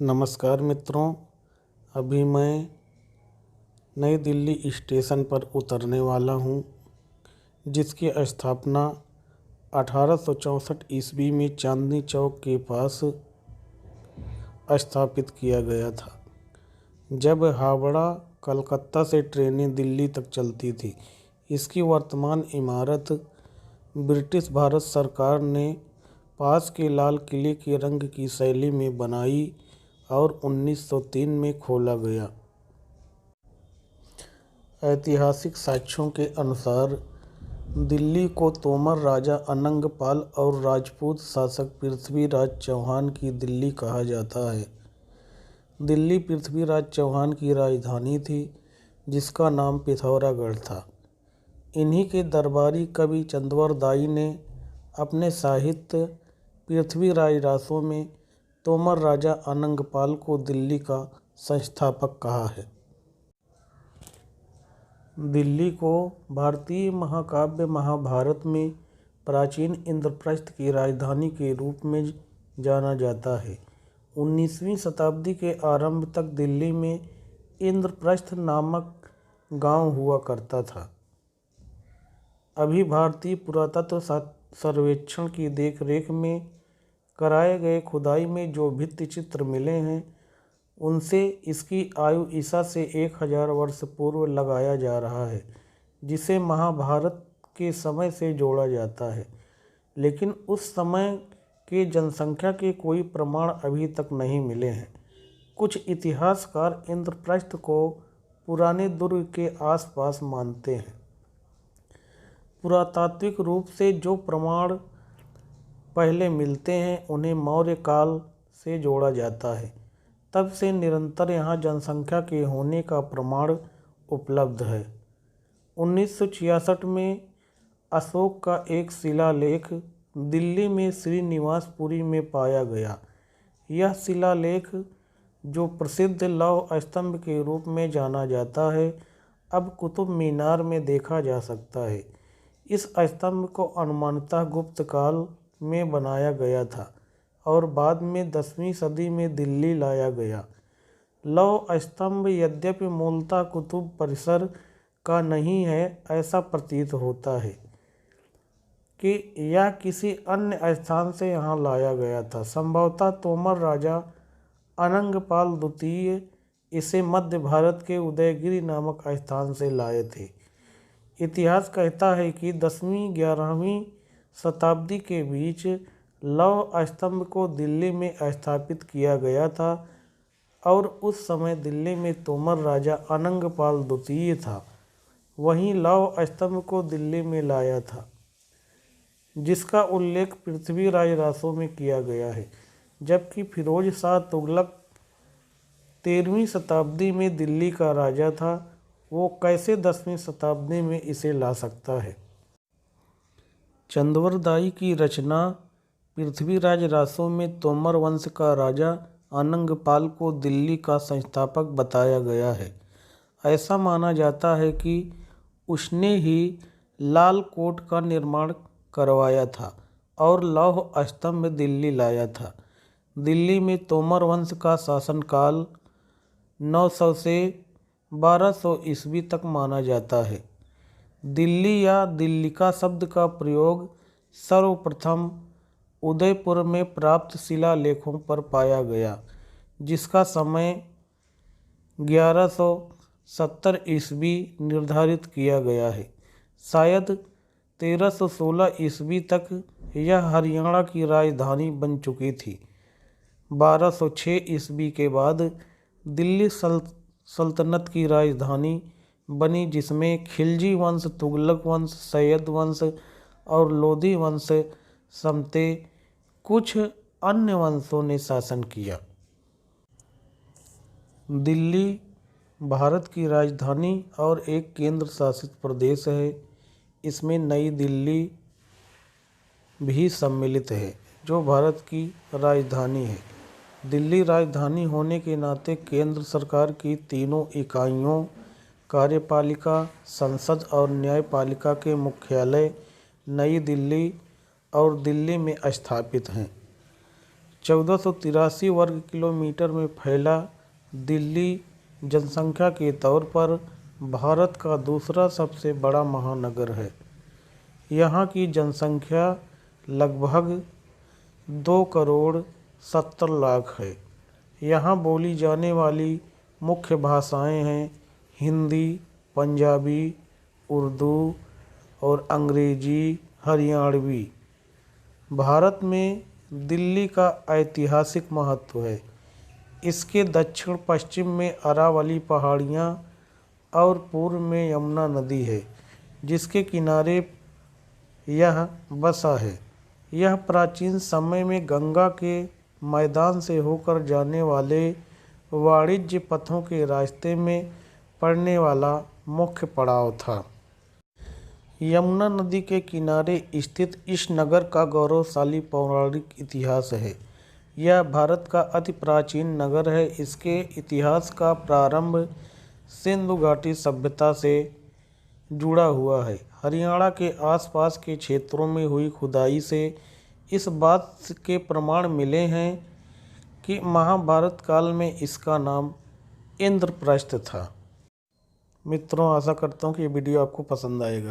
नमस्कार मित्रों। अभी मैं नई दिल्ली स्टेशन पर उतरने वाला हूँ, जिसकी स्थापना 1864 ईस्वी में चांदनी चौक के पास स्थापित किया गया था, जब हावड़ा कलकत्ता से ट्रेनें दिल्ली तक चलती थी। इसकी वर्तमान इमारत ब्रिटिश भारत सरकार ने पास के लाल किले के रंग की शैली में बनाई और 1903 में खोला गया। ऐतिहासिक साक्ष्यों के अनुसार दिल्ली को तोमर राजा अनंग पाल और राजपूत शासक पृथ्वीराज चौहान की दिल्ली कहा जाता है। दिल्ली पृथ्वीराज चौहान की राजधानी थी, जिसका नाम पिथौरागढ़ था। इन्हीं के दरबारी कवि चंद्रवर दाई ने अपने साहित्य पृथ्वीराज रासों में तोमर राजा अनंगपाल को दिल्ली का संस्थापक कहा है। दिल्ली को भारतीय महाकाव्य महाभारत में प्राचीन इंद्रप्रस्थ की राजधानी के रूप में जाना जाता है। 19वीं शताब्दी के आरंभ तक दिल्ली में इंद्रप्रस्थ नामक गांव हुआ करता था। अभी भारतीय पुरातत्व सर्वेक्षण की देखरेख में कराए गए खुदाई में जो भित्ति चित्र मिले हैं, उनसे इसकी आयु ईसा से 1000 वर्ष पूर्व लगाया जा रहा है, जिसे महाभारत के समय से जोड़ा जाता है। लेकिन उस समय के जनसंख्या के कोई प्रमाण अभी तक नहीं मिले हैं। कुछ इतिहासकार इंद्रप्रस्थ को पुराने दुर्ग के आसपास मानते हैं। पुरातात्विक रूप से जो प्रमाण पहले मिलते हैं, उन्हें मौर्य काल से जोड़ा जाता है। तब से निरंतर यहाँ जनसंख्या के होने का प्रमाण उपलब्ध है। 1966 में अशोक का एक शिलालेख दिल्ली में श्रीनिवासपुरी में पाया गया। यह शिलालेख, जो प्रसिद्ध लौह स्तंभ के रूप में जाना जाता है, अब कुतुब मीनार में देखा जा सकता है। इस स्तंभ को अनुमानतः गुप्त काल में बनाया गया था और बाद में 10वीं सदी में दिल्ली लाया गया। लौह स्तंभ यद्यपि मूलतः कुतुब परिसर का नहीं है, ऐसा प्रतीत होता है कि यह किसी अन्य स्थान से यहाँ लाया गया था। संभवतः तोमर राजा अनंगपाल द्वितीय इसे मध्य भारत के उदयगिरी नामक स्थान से लाए थे। इतिहास कहता है कि 10वीं-11वीं शताब्दी के बीच लौह स्तंभ को दिल्ली में स्थापित किया गया था और उस समय दिल्ली में तोमर राजा अनंगपाल द्वितीय था। वहीं लौह स्तंभ को दिल्ली में लाया था, जिसका उल्लेख पृथ्वीराज रासों में किया गया है, जबकि फिरोज शाह तुगलक 13वीं शताब्दी में दिल्ली का राजा था। वो कैसे 10वीं शताब्दी में इसे ला सकता है? चंद्रवर दाई की रचना पृथ्वीराज रासों में तोमर वंश का राजा अनंगपाल को दिल्ली का संस्थापक बताया गया है। ऐसा माना जाता है कि उसने ही लाल कोट का निर्माण करवाया था और लौह स्तंभ दिल्ली लाया था। दिल्ली में तोमर वंश का शासनकाल 900 से 1200 ईस्वी तक माना जाता है। दिल्ली या दिल्लिका शब्द का प्रयोग सर्वप्रथम उदयपुर में प्राप्त शिलालेखों पर पाया गया, जिसका समय 1170 ईस्वी निर्धारित किया गया है। शायद 1316 ईस्वी तक यह हरियाणा की राजधानी बन चुकी थी। 1206 ईस्वी के बाद दिल्ली सल्तनत की राजधानी बनी, जिसमें खिलजी वंश, तुगलक वंश, सैयद वंश और लोधी वंश समेत कुछ अन्य वंशों ने शासन किया। दिल्ली भारत की राजधानी और एक केंद्र शासित प्रदेश है। इसमें नई दिल्ली भी सम्मिलित है, जो भारत की राजधानी है। दिल्ली राजधानी होने के नाते केंद्र सरकार की तीनों इकाइयों, कार्यपालिका, संसद और न्यायपालिका के मुख्यालय नई दिल्ली और दिल्ली में स्थापित हैं। 1483 वर्ग किलोमीटर में फैला दिल्ली जनसंख्या के तौर पर भारत का दूसरा सबसे बड़ा महानगर है। यहाँ की जनसंख्या लगभग 2,70,00,000 है। यहाँ बोली जाने वाली मुख्य भाषाएं हैं हिंदी, पंजाबी, उर्दू और अंग्रेजी हरियाणवी। भारत में दिल्ली का ऐतिहासिक महत्व है। इसके दक्षिण पश्चिम में अरावली पहाड़ियाँ और पूर्व में यमुना नदी है जिसके किनारे यह बसा है। यह प्राचीन समय में गंगा के मैदान से होकर जाने वाले वाणिज्य पथों के रास्ते में पड़ने वाला मुख्य पड़ाव था। यमुना नदी के किनारे स्थित इस नगर का गौरवशाली पौराणिक इतिहास है। यह भारत का अति प्राचीन नगर है। इसके इतिहास का प्रारंभ सिंधु घाटी सभ्यता से जुड़ा हुआ है। हरियाणा के आसपास के क्षेत्रों में हुई खुदाई से इस बात के प्रमाण मिले हैं कि महाभारत काल में इसका नाम इंद्रप्रस्थ था। मित्रों, आशा करता हूँ कि ये वीडियो आपको पसंद आएगा।